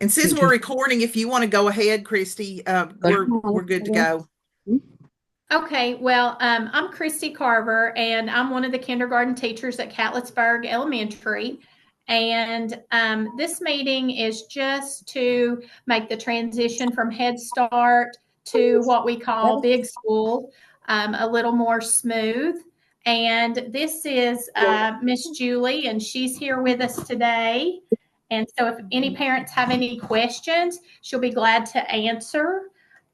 And since we're recording, if you want to go ahead, Christy, we're good to go. Okay, well, I'm Christy Carver, and I'm one of the kindergarten teachers at Catlettsburg Elementary. And this meeting is just to make the transition from Head Start to what we call Big School a little more smooth. And this is Miss Julie, and she's here with us today. And so if any parents have any questions, she'll be glad to answer.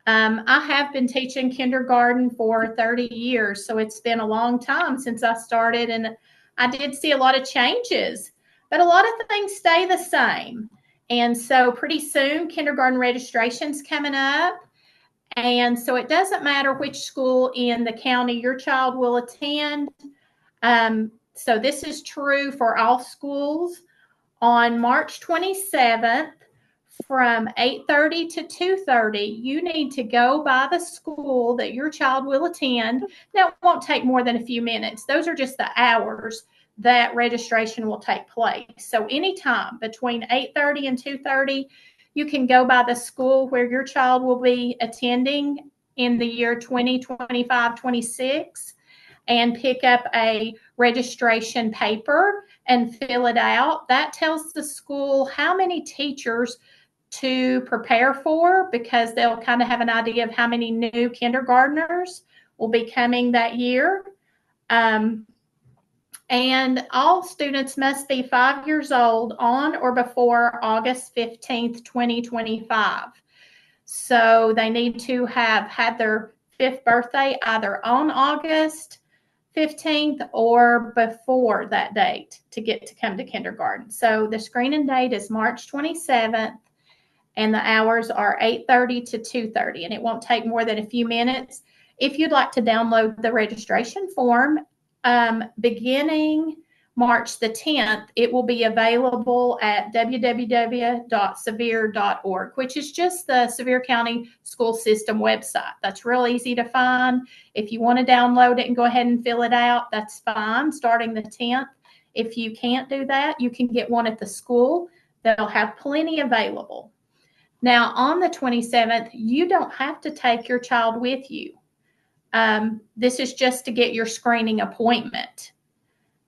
I have been teaching kindergarten for 30 years, so it's been a long time since I started, and I did see a lot of changes, but a lot of things stay the same. And so pretty soon, kindergarten registration's coming up. And so it doesn't matter which school in the county your child will attend. So this is true for all schools. On March 27th, from 8:30 to 2:30, you need to go by the school that your child will attend. Now, it won't take more than a few minutes. Those are just the hours that registration will take place. So anytime between 8:30 and 2:30, you can go by the school where your child will be attending in the year 2025, 26, and pick up a registration paper and fill it out. That tells the school how many teachers to prepare for, because they'll kind of have an idea of how many new kindergartners will be coming that year. And all students must be 5 years old on or before August 15th, 2025. So they need to have had their 5th birthday either on August 15th or before that date to get to come to kindergarten. So the screening date is March 27th. And the hours are 8:30 to 2:30, and it won't take more than a few minutes. If you'd like to download the registration form, beginning March the 10th, it will be available at www.sevier.org, which is just the Sevier County School System website. That's real easy to find. If you want to download it and go ahead and fill it out, that's fine, starting the 10th. If you can't do that, you can get one at the school. They'll have plenty available. Now, on the 27th, you don't have to take your child with you. This is just to get your screening appointment.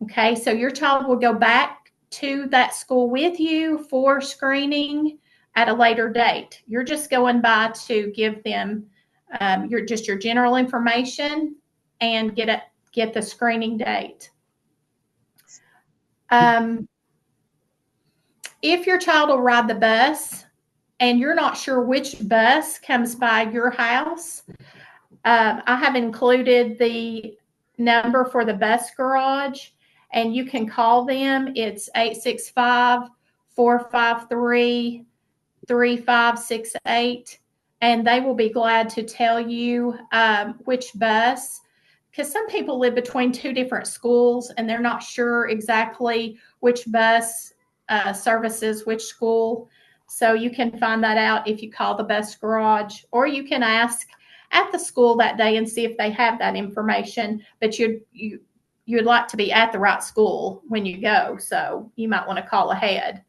Okay, so your child will go back to that school with you for screening at a later date. You're just going by to give them your general information and get the screening date. If your child will ride the bus, and you're not sure which bus comes by your house, I have included the number for the bus garage, and you can call them. It's 865-453-3568, and they will be glad to tell you which bus, because some people live between two different schools, and they're not sure exactly which bus services which school. So you can find that out if you call the bus garage, or you can ask at the school that day and see if they have that information. But you'd like to be at the right school when you go, so you might want to call ahead.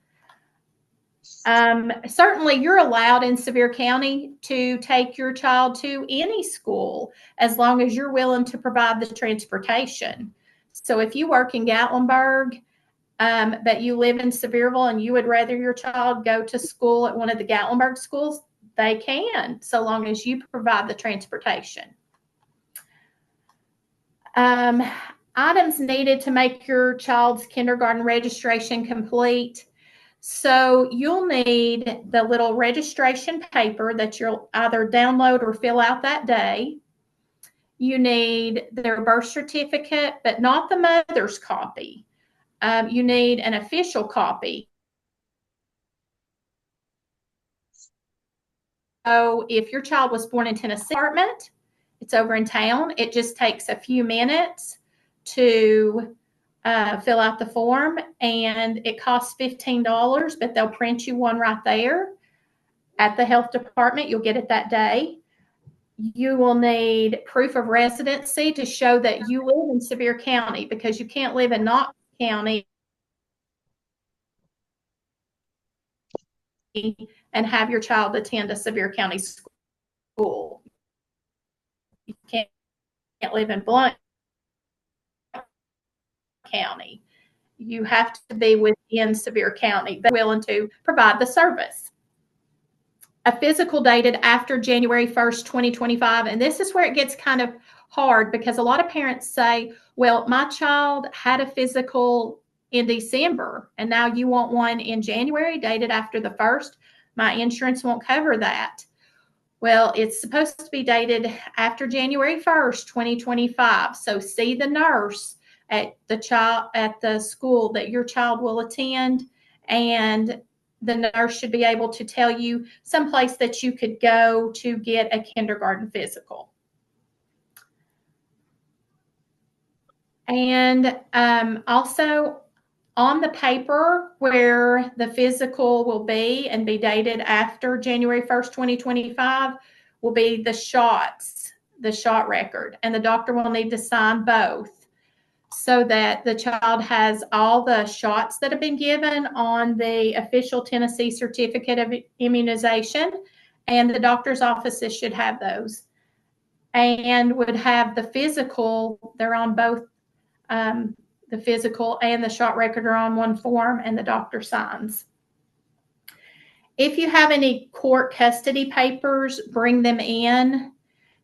Certainly, you're allowed in Sevier County to take your child to any school as long as you're willing to provide the transportation. So if you work in Gatlinburg, but you live in Sevierville and you would rather your child go to school at one of the Gatlinburg schools, they can, so long as you provide the transportation. Items needed to make your child's kindergarten registration complete. So you'll need the little registration paper that you'll either download or fill out that day. You need their birth certificate, but not the mother's copy. You need an official copy. So if your child was born in Tennessee, it's over in town. It just takes a few minutes to fill out the form, and it costs $15, but they'll print you one right there at the health department. You'll get it that day. You will need proof of residency to show that you live in Sevier County, because you can't live in Knox County and have your child attend a Sevier County school. You can't live in Blount County. You have to be within Sevier County. They're willing to provide the service. A physical dated after January 1st, 2025. And this is where it gets kind of hard, because a lot of parents say, well, my child had a physical in December and now you want one in January dated after the 1st. My insurance won't cover that. Well, it's supposed to be dated after January 1st, 2025. So see the nurse at the school that your child will attend, and the nurse should be able to tell you someplace that you could go to get a kindergarten physical. And also on the paper where the physical will be and be dated after January 1st, 2025 will be the shot record. And the doctor will need to sign both so that the child has all the shots that have been given on the official Tennessee certificate of immunization. And the doctor's offices should have those. And would have the physical, they're on both. The physical and the shot record are on one form, and the doctor signs. If you have any court custody papers, bring them in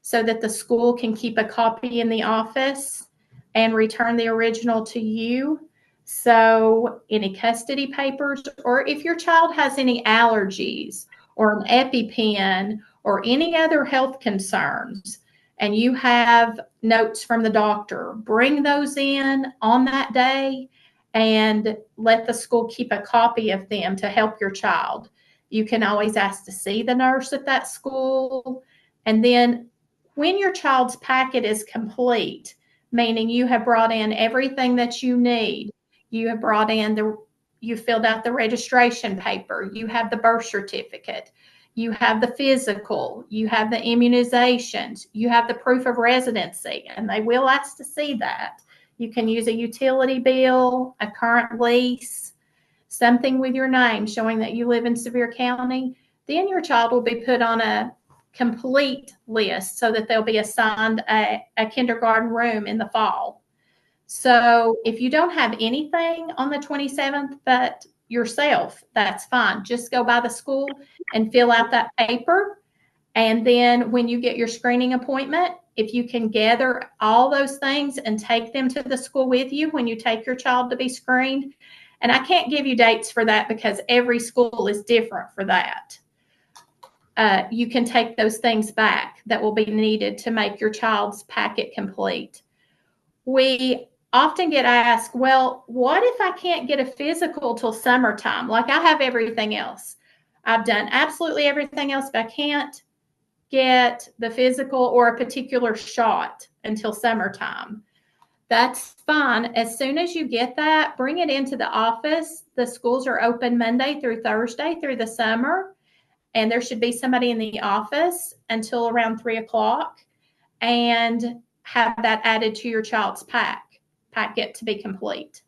so that the school can keep a copy in the office and return the original to you. So any custody papers, or if your child has any allergies or an EpiPen or any other health concerns, and you have notes from the doctor, bring those in on that day and let the school keep a copy of them to help your child. You can always ask to see the nurse at that school. And then when your child's packet is complete, meaning you have brought in everything that you need, you have brought in you filled out the registration paper, you have the birth certificate, you have the physical, you have the immunizations, you have the proof of residency, and they will ask to see that. You can use a utility bill, a current lease, something with your name showing that you live in Sevier County. Then your child will be put on a complete list so that they'll be assigned a kindergarten room in the fall. So if you don't have anything on the 27th but yourself, that's fine. Just go by the school and fill out that paper. And then when you get your screening appointment, if you can gather all those things and take them to the school with you when you take your child to be screened. And I can't give you dates for that because every school is different for that. You can take those things back that will be needed to make your child's packet complete. We often get asked, well, what if I can't get a physical till summertime? Like I have everything else. I've done absolutely everything else, but I can't get the physical or a particular shot until summertime. That's fine. As soon as you get that, bring it into the office. The schools are open Monday through Thursday through the summer. And there should be somebody in the office until around 3 o'clock, and have that added to your child's packet to be complete.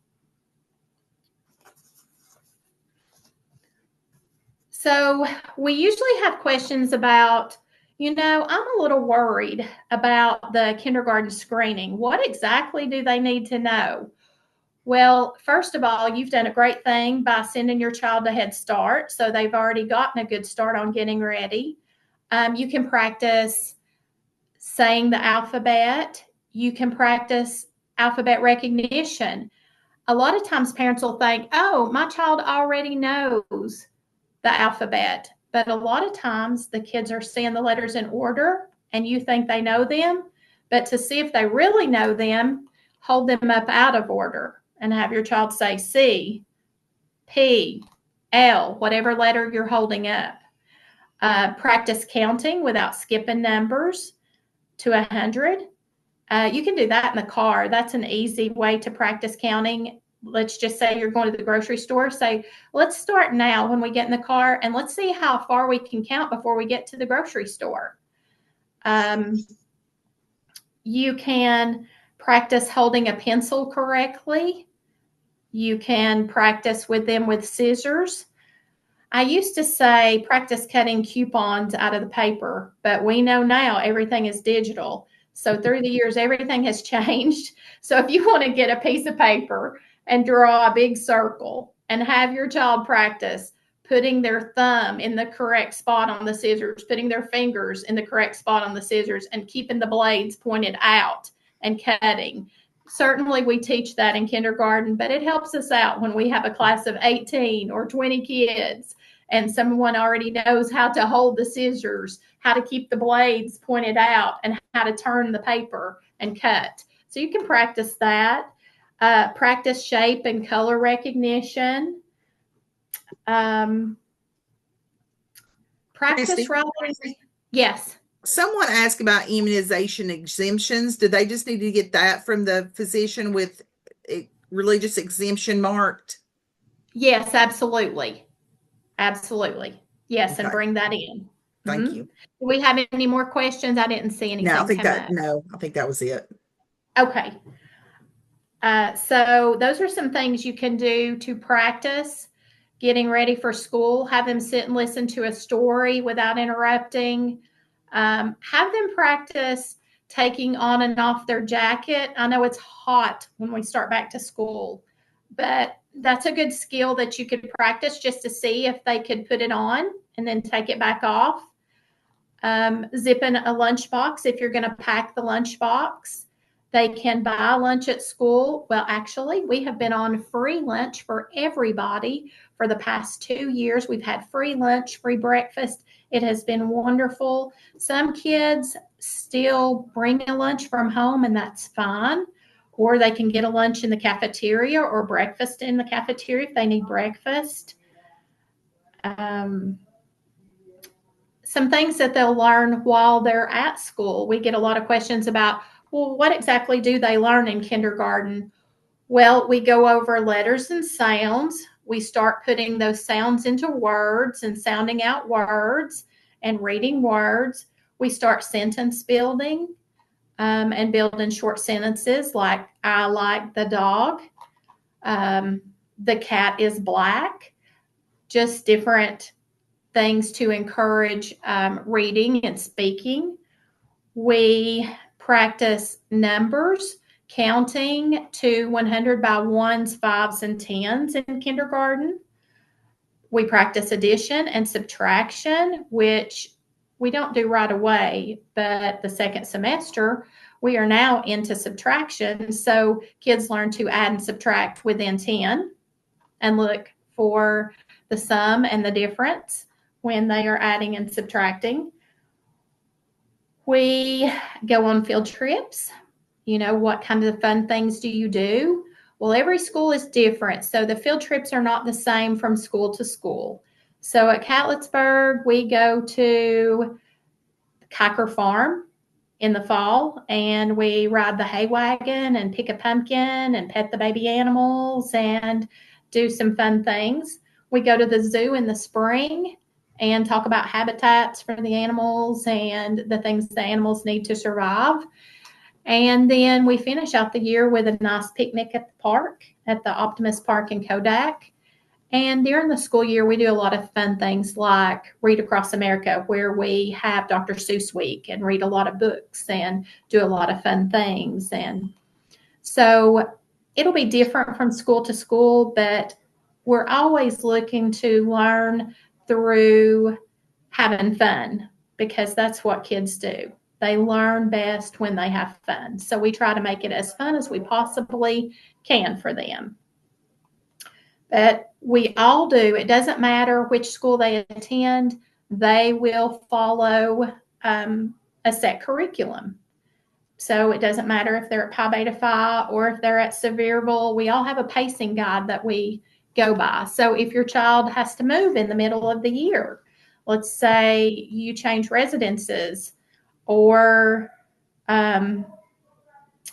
So we usually have questions about, I'm a little worried about the kindergarten screening. What exactly do they need to know? Well, first of all, you've done a great thing by sending your child to Head Start. So they've already gotten a good start on getting ready. You can practice saying the alphabet. You can practice alphabet recognition. A lot of times parents will think, oh, my child already knows the alphabet. But a lot of times the kids are saying the letters in order and you think they know them. But to see if they really know them, hold them up out of order and have your child say C, P, L, whatever letter you're holding up. Practice counting without skipping numbers to 100. You can do that in the car. That's an easy way to practice counting. Let's just say you're going to the grocery store. Say, let's start now when we get in the car, and let's see how far we can count before we get to the grocery store. You can practice holding a pencil correctly. You can practice with them with scissors. I used to say practice cutting coupons out of the paper, but we know now everything is digital. So through the years, everything has changed. So if you want to get a piece of paper and draw a big circle and have your child practice putting their thumb in the correct spot on the scissors, putting their fingers in the correct spot on the scissors, and keeping the blades pointed out and cutting. Certainly we teach that in kindergarten, but it helps us out when we have a class of 18 or 20 kids and someone already knows how to hold the scissors, how to keep the blades pointed out, and how to turn the paper and cut. So you can practice that. Practice shape and color recognition. Practice Christy, writing. Yes. someone asked about immunization exemptions. Do they just need to get that from the physician with religious exemption marked? Yes, absolutely. Absolutely. Yes, Okay. and bring that in. Thank you. Do we have any more questions? I didn't see anything No, I think come that up. no, I think that was it. Okay. So those are some things you can do to practice getting ready for school. Have them sit and listen to a story without interrupting. Have them practice taking on and off their jacket. I know it's hot when we start back to school, but that's a good skill that you could practice just to see if they could put it on and then take it back off. Zip in a lunchbox if you're going to pack the lunchbox. They can buy lunch at school. Well, actually, we have been on free lunch for everybody for the past 2 years. We've had free lunch, free breakfast. It has been wonderful. Some kids still bring a lunch from home, and that's fine. Or they can get a lunch in the cafeteria or breakfast in the cafeteria if they need breakfast. Some things that they'll learn while they're at school. We get a lot of questions about, well, what exactly do they learn in kindergarten? Well, we go over letters and sounds. We start putting those sounds into words and sounding out words and reading words. We start sentence building and building short sentences like, I like the dog. The cat is black. Just different things to encourage reading and speaking. We practice numbers, counting to 100 by ones, fives, and tens in kindergarten. We practice addition and subtraction, which we don't do right away, but the second semester, we are now into subtraction. So kids learn to add and subtract within 10 and look for the sum and the difference when they are adding and subtracting. We go on field trips. You know, what kind of fun things do you do? Well, every school is different. So the field trips are not the same from school to school. So at Catlettsburg, we go to Kiker Farm in the fall and we ride the hay wagon and pick a pumpkin and pet the baby animals and do some fun things. We go to the zoo in the spring and talk about habitats for the animals and the things the animals need to survive. And then we finish out the year with a nice picnic at the park, at the Optimist Park in Kodak. And during the school year, we do a lot of fun things like Read Across America, where we have Dr. Seuss Week and read a lot of books and do a lot of fun things. And so it'll be different from school to school, but we're always looking to learn through having fun because that's what kids do. They learn best when they have fun. So we try to make it as fun as we possibly can for them. But we all do. It doesn't matter which school they attend. They will follow a set curriculum. So it doesn't matter if they're at Pi Beta Phi or if they're at Sevierville. We all have a pacing guide that we go by. So if your child has to move in the middle of the year, let's say you change residences or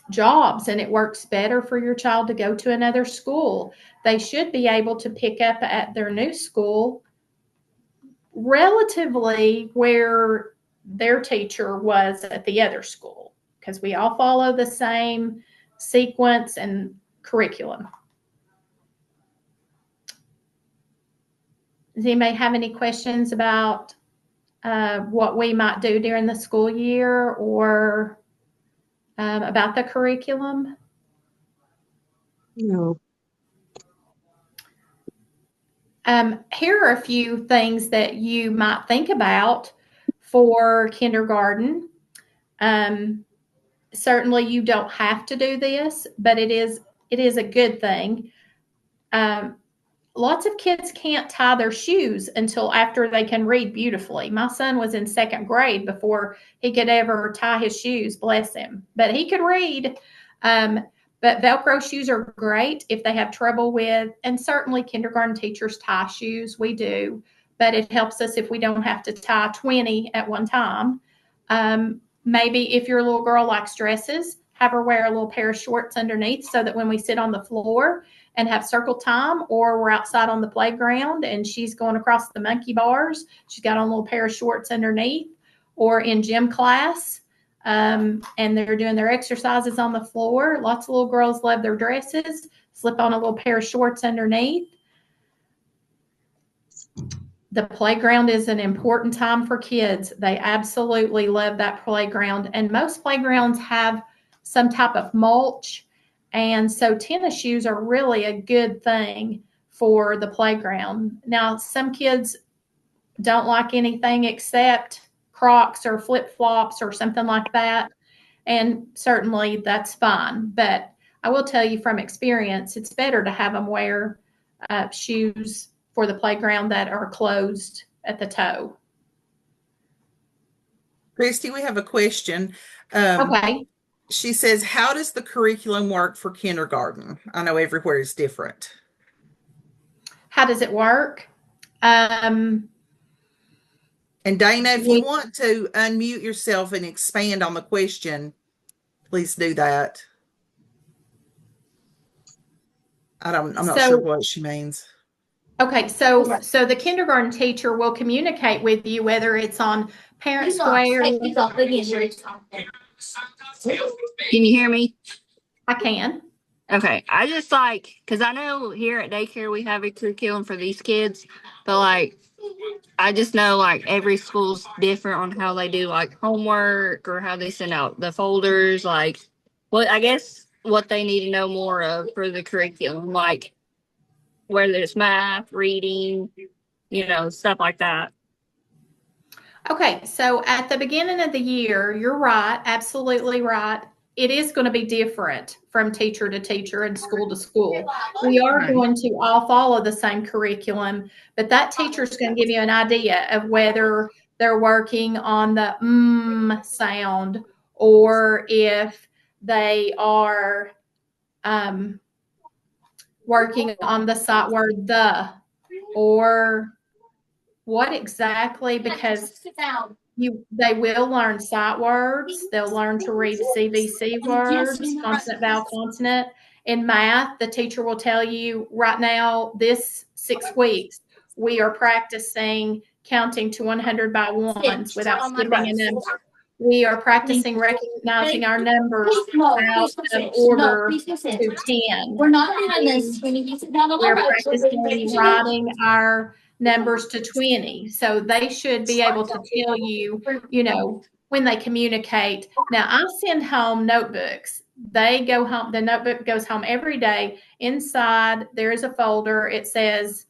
jobs and it works better for your child to go to another school, they should be able to pick up at their new school relatively where their teacher was at the other school, because we all follow the same sequence and curriculum. Does anybody have any questions about what we might do during the school year or about the curriculum? No. Here are a few things that you might think about for kindergarten. Certainly you don't have to do this, but it is a good thing. Lots of kids can't tie their shoes until after they can read beautifully. My son was in second grade before he could ever tie his shoes, bless him. But he could read. But Velcro shoes are great if they have trouble with, and certainly kindergarten teachers tie shoes. We do, but it helps us if we don't have to tie 20 at one time. Maybe if your little girl likes dresses, have her wear a little pair of shorts underneath so that when we sit on the floor and have circle time, or we're outside on the playground and she's going across the monkey bars, she's got on a little pair of shorts underneath, or in gym class, and they're doing their exercises on the floor. Lots of little girls love their dresses. Slip on a little pair of shorts underneath. The playground is an important time for kids. They absolutely love that playground. And most playgrounds have some type of mulch. And so tennis shoes are really a good thing for the playground. Now, some kids don't like anything except Crocs or flip-flops or something like that. And certainly that's fine. But I will tell you from experience, it's better to have them wear shoes for the playground that are closed at the toe. Christy, we have a question. Okay. She says, how does the curriculum work for kindergarten? I know everywhere is different. How does it work? And Dana, if you want to unmute yourself and expand on the question, please do that. I'm not sure what she means. Okay, so the kindergarten teacher will communicate with you, whether it's on Parent Square. Can you hear me? I can. Okay. I just because I know here at daycare we have a curriculum for these kids, but I just know every school's different on how they do homework or how they send out the folders, I guess what they need to know more of for the curriculum, whether it's math, reading, stuff like that. Okay, so at the beginning of the year, you're right, absolutely right. It is going to be different from teacher to teacher and school to school. We are going to all follow the same curriculum, but that teacher is going to give you an idea of whether they're working on the sound, or if they are working on the sight word the, or what exactly, because they will learn sight words. They'll learn to read CVC words, consonant, vowel, consonant. In math, the teacher will tell you right now, this 6 weeks, we are practicing counting to 100 by ones without skipping a number. We are practicing recognizing our numbers out of order to 10. We're not doing this. We're practicing writing our numbers to 20. So they should be able to tell you, when they communicate. Now, I send home notebooks. They go home. The notebook goes home every day. Inside, there is a folder. It says,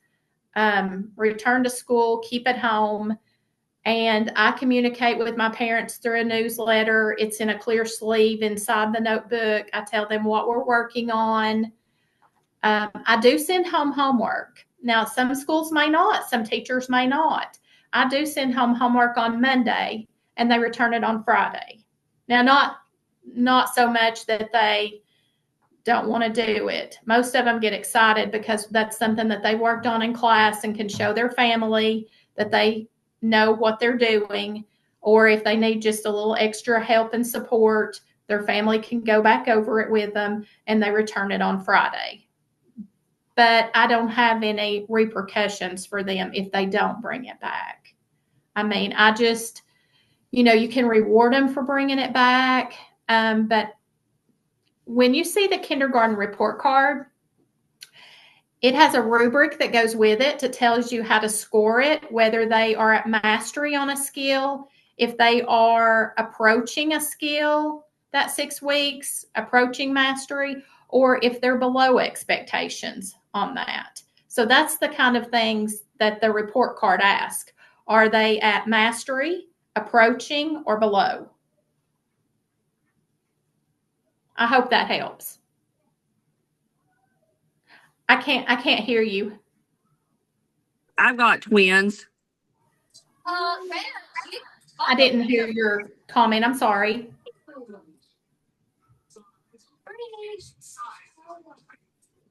return to school, keep it home. And I communicate with my parents through a newsletter. It's in a clear sleeve inside the notebook. I tell them what we're working on. I do send home homework. Now, some schools may not. Some teachers may not. I do send home homework on Monday, and they return it on Friday. Now, not so much that they don't want to do it. Most of them get excited because that's something that they worked on in class and can show their family that they know what they're doing. Or if they need just a little extra help and support, their family can go back over it with them, and they return it on Friday. But I don't have any repercussions for them if they don't bring it back. I mean, I just, you can reward them for bringing it back. But when you see the kindergarten report card, It has a rubric that goes with it that tells you how to score it, whether they are at mastery on a skill, if they are approaching a skill that 6 weeks, approaching mastery, or if they're below expectations on that. So that's the kind of things that the report card asks. Are they at mastery, approaching, or below? I hope that helps. I can't hear you. I've got twins. I didn't hear your comment. I'm sorry.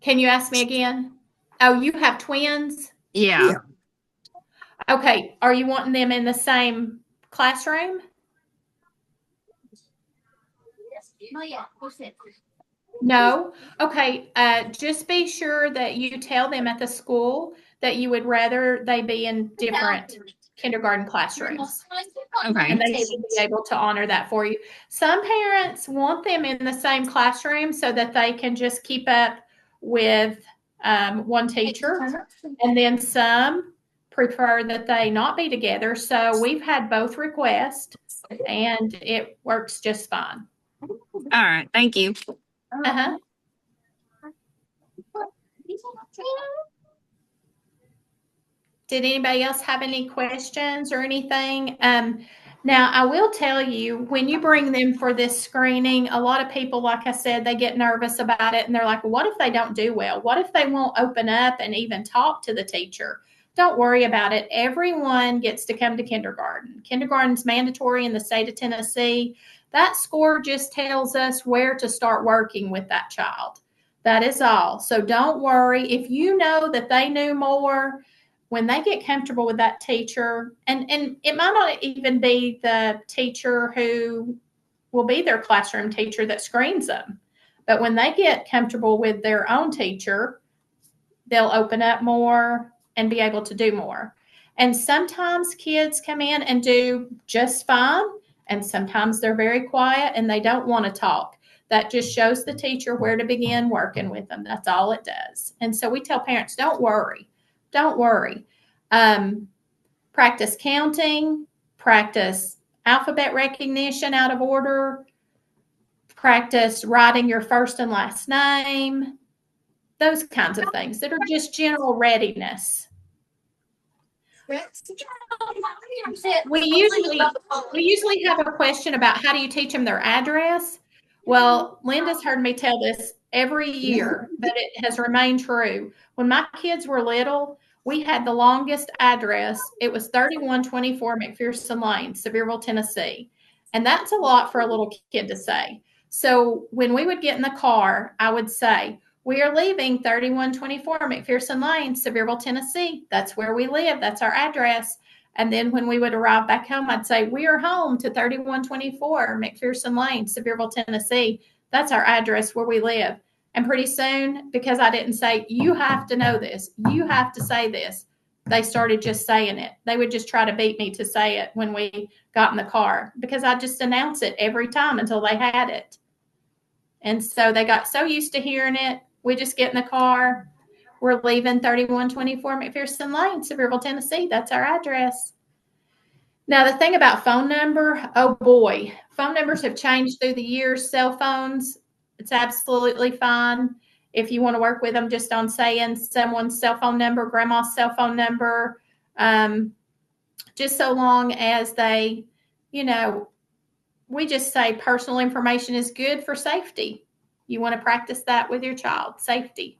Can you ask me again? Oh, you have twins? Yeah. Yeah. Okay. Are you wanting them in the same classroom? No. Okay. Just be sure that you tell them at the school that you would rather they be in different kindergarten classrooms. Okay. And they should be able to honor that for you. Some parents want them in the same classroom so that they can just keep up with one teacher. And then some prefer that they not be together. So we've had both requests and it works just fine. All right. Thank you. Uh-huh. Did anybody else have any questions or anything? Now, I will tell you, when you bring them for this screening, a lot of people, like I said, they get nervous about it and they're like, well, what if they don't do well? What if they won't open up and even talk to the teacher? Don't worry about it. Everyone gets to come to kindergarten. Kindergarten's mandatory in the state of Tennessee. That score just tells us where to start working with that child. That is all. So don't worry. If you know that they knew more, when they get comfortable with that teacher, and it might not even be the teacher who will be their classroom teacher that screens them, but when they get comfortable with their own teacher, they'll open up more and be able to do more. And sometimes kids come in and do just fine, and sometimes they're very quiet and they don't want to talk. That just shows the teacher where to begin working with them. That's all it does. And so we tell parents, don't worry. Don't worry. Practice counting, practice alphabet recognition out of order, practice writing your first and last name, those kinds of things that are just general readiness. We usually have a question about how do you teach them their address. Well, Linda's heard me tell this every year, but it has remained true. When my kids were little, we had the longest address. It was 3124 McPherson Lane, Sevierville, Tennessee. And that's a lot for a little kid to say. So when we would get in the car, I would say, we are leaving 3124 McPherson Lane, Sevierville, Tennessee. That's where we live. That's our address. And then when we would arrive back home, I'd say, we are home to 3124 McPherson Lane, Sevierville, Tennessee. That's our address where we live. And pretty soon, because I didn't say, you have to know this, you have to say this, they started just saying it. They would just try to beat me to say it when we got in the car because I just announce it every time until they had it. And so they got so used to hearing it. We just get in the car. We're leaving 3124 McPherson Lane, Sevierville, Tennessee. That's our address. Now, the thing about phone number, oh boy, phone numbers have changed through the years. Cell phones, it's absolutely fine. If you want to work with them just on saying someone's cell phone number, grandma's cell phone number, just so long as they, we just say personal information is good for safety. You want to practice that with your child, safety.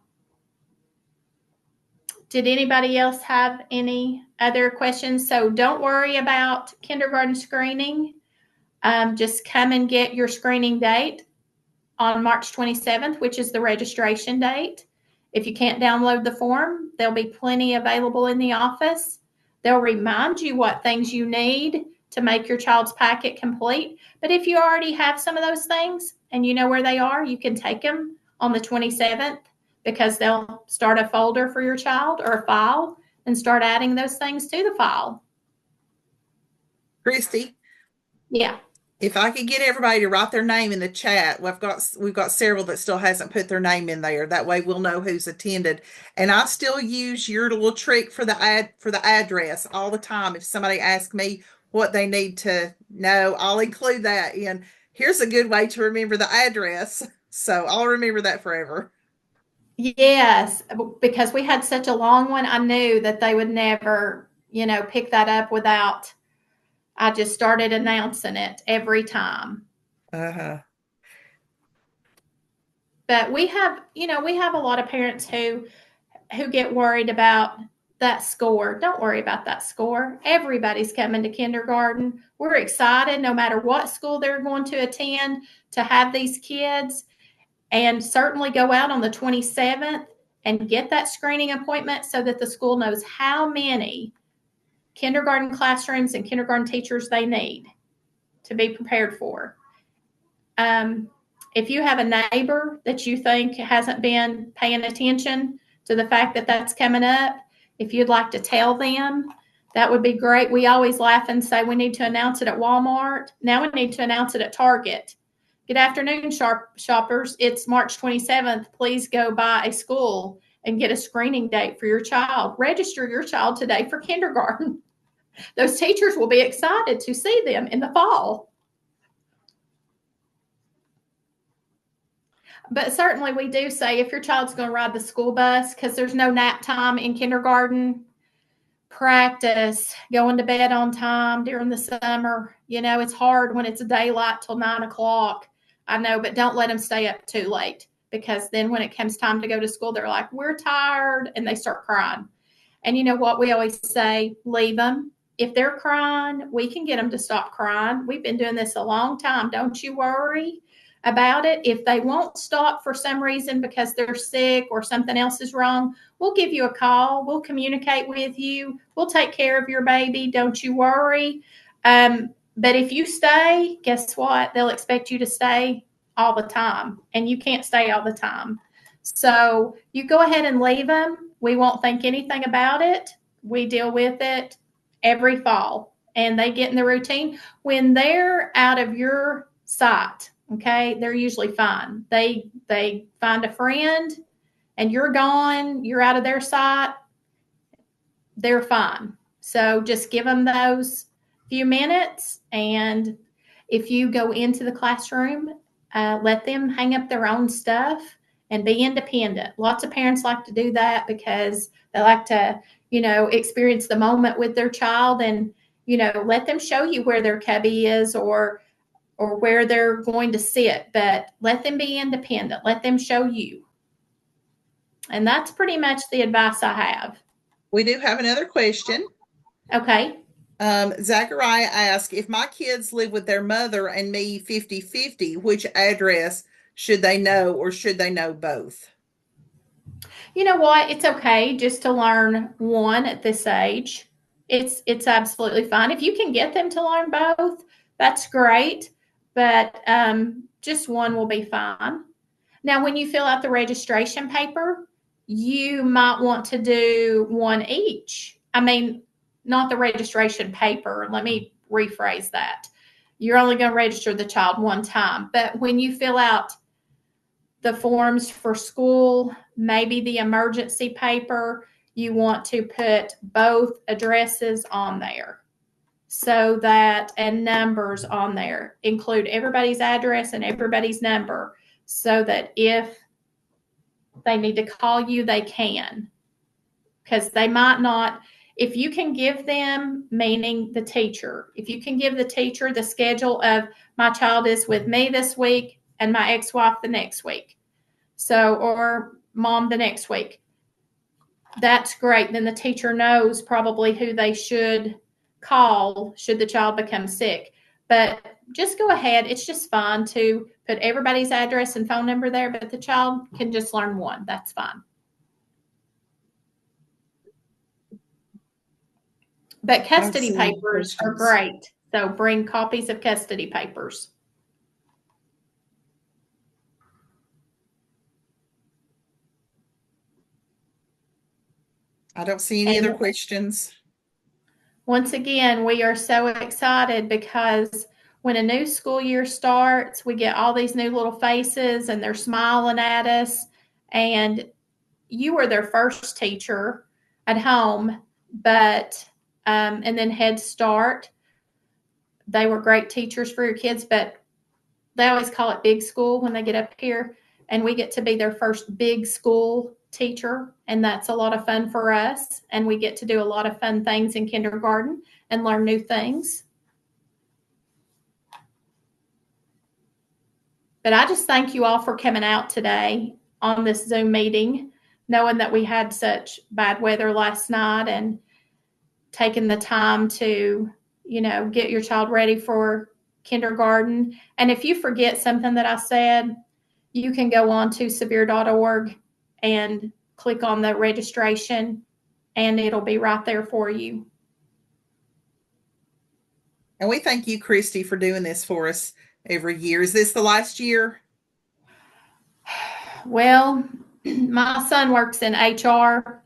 Did anybody else have any other questions? So don't worry about kindergarten screening. Just come and get your screening date on March 27th, which is the registration date. If you can't download the form, there'll be plenty available in the office. They'll remind you what things you need to make your child's packet complete. But if you already have some of those things and you know where they are, you can take them on the 27th because they'll start a folder for your child or a file and start adding those things to the file. Christy? Yeah. If I could get everybody to write their name in the chat, we've got several that still hasn't put their name in there. That way we'll know who's attended. And I still use your little trick for the address all the time. If somebody asks me what they need to know, I'll include that in. Here's a good way to remember the address. So I'll remember that forever. Yes, because we had such a long one, I knew that they would never, pick that up without. I just started announcing it every time. Uh-huh. But we have a lot of parents who get worried about that score. Don't worry about that score. Everybody's coming to kindergarten. We're excited no matter what school they're going to attend to have these kids, and certainly go out on the 27th and get that screening appointment so that the school knows how many kindergarten classrooms and kindergarten teachers they need to be prepared for. If you have a neighbor that you think hasn't been paying attention to the fact that that's coming up, if you'd like to tell them, that would be great. We always laugh and say we need to announce it at Walmart. Now we need to announce it at Target. Good afternoon, shoppers. It's March 27th. Please go by a school and get a screening date for your child. Register your child today for kindergarten. Those teachers will be excited to see them in the fall. But certainly we do say if your child's going to ride the school bus, because there's no nap time in kindergarten, practice going to bed on time during the summer. It's hard when it's daylight till 9 o'clock. I know, but don't let them stay up too late, because then when it comes time to go to school, they're like, we're tired, and they start crying. And you know what we always say? Leave them. If they're crying, we can get them to stop crying. We've been doing this a long time. Don't you worry about it. If they won't stop for some reason because they're sick or something else is wrong, we'll give you a call. We'll communicate with you. We'll take care of your baby. Don't you worry. But if you stay, guess what? They'll expect you to stay all the time, and you can't stay all the time. So you go ahead and leave them. We won't think anything about it. We deal with it every fall, and they get in the routine. When they're out of your sight, okay, they're usually fine. They find a friend and you're gone, you're out of their sight, they're fine. So just give them those few minutes, and if you go into the classroom, let them hang up their own stuff and be independent. Lots of parents like to do that because they like to, experience the moment with their child, and, let them show you where their cubby is or where they're going to sit, but let them be independent. Let them show you. And that's pretty much the advice I have. We do have another question. Okay. Zachariah asked, if my kids live with their mother and me 50-50, which address should they know, or should they know both? You know what? It's okay just to learn one at this age. It's absolutely fine. If you can get them to learn both, that's great. But just one will be fine. Now, when you fill out the registration paper, you might want to do one each. I mean, not the registration paper. Let me rephrase that. You're only going to register the child one time. But when you fill out the forms for school, maybe the emergency paper, you want to put both addresses on there. So that, and numbers on there, include everybody's address and everybody's number, so that if they need to call you, they can. Because they might not, if you can give them, meaning the teacher, if you can give the teacher the schedule of, my child is with me this week and my ex-wife the next week, so, or mom the next week, that's great. Then the teacher knows probably who they should call should the child become sick. But just go ahead. It's just fine to put everybody's address and phone number there, but the child can just learn one. That's fine. But custody papers are great. So bring copies of custody papers. I don't see any other questions. Once again, we are so excited because when a new school year starts, we get all these new little faces and they're smiling at us. And you were their first teacher at home, but, and then Head Start, they were great teachers for your kids, but they always call it big school when they get up here. And we get to be their first big school teacher. And that's a lot of fun for us. And we get to do a lot of fun things in kindergarten and learn new things. But I just thank you all for coming out today on this Zoom meeting, knowing that we had such bad weather last night and taking the time to, get your child ready for kindergarten. And if you forget something that I said, you can go on to severe.org and click on the registration and it'll be right there for you. And we thank you, Christy, for doing this for us every year. Is this the last year? Well, my son works in HR,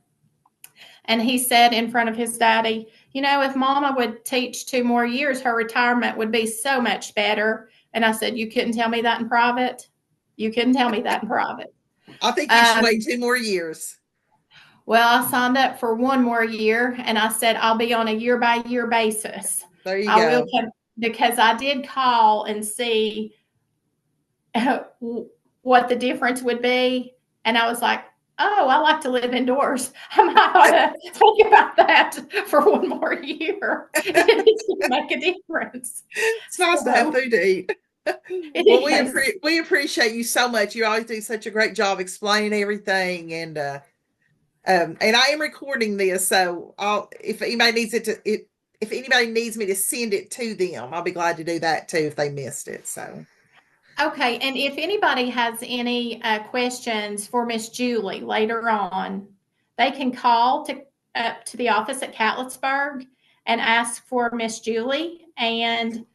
and he said in front of his daddy, if Mama would teach 2 more years, her retirement would be so much better. And I said, you couldn't tell me that in private? You couldn't tell me that in private. I think you should wait 2 more years. Well, I signed up for 1 more year, and I said I'll be on a year-by-year basis. There you go. Because I did call and see what the difference would be. And I was like, oh, I like to live indoors. I might ought to think about that for 1 more year. It's going to make a difference. It's nice to have food to eat. Well, we appreciate you so much. You always do such a great job explaining everything. And I am recording this, so if anybody needs if anybody needs me to send it to them, I'll be glad to do that too if they missed it. So. Okay, and if anybody has any questions for Miss Julie later on, they can call to the office at Catlettsburg and ask for Miss Julie, and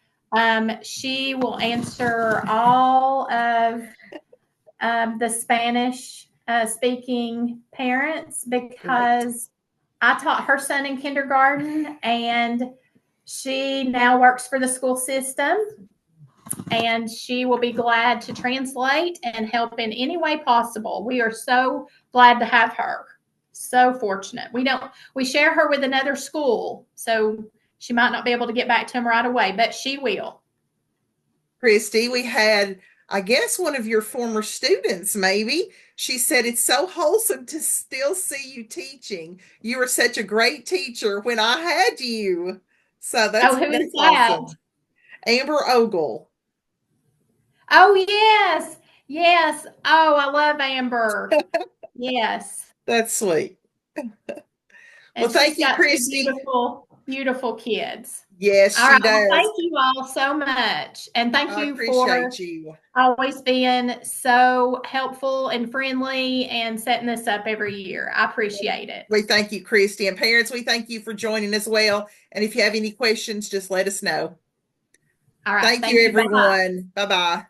she will answer all of the Spanish speaking parents, because I taught her son in kindergarten, and she now works for the school system. And she will be glad to translate and help in any way possible. We are so glad to have her. So fortunate. We share her with another school, so she might not be able to get back to them right away, but she will. Christy, we had, I guess, one of your former students, maybe. She said it's so wholesome to still see you teaching. You were such a great teacher when I had you. So that's, who is awesome. That? Amber Ogle. Oh, yes. Yes. Oh, I love Amber. Yes. That's sweet. Well, thank you, Christy. Beautiful, beautiful kids. Yes, she does. Well, thank you all so much. And thank you for always being so helpful and friendly and setting this up every year. I appreciate it. We thank you, Christy. And parents, we thank you for joining as well. And if you have any questions, just let us know. All right. Thank you, everyone. Bye-bye.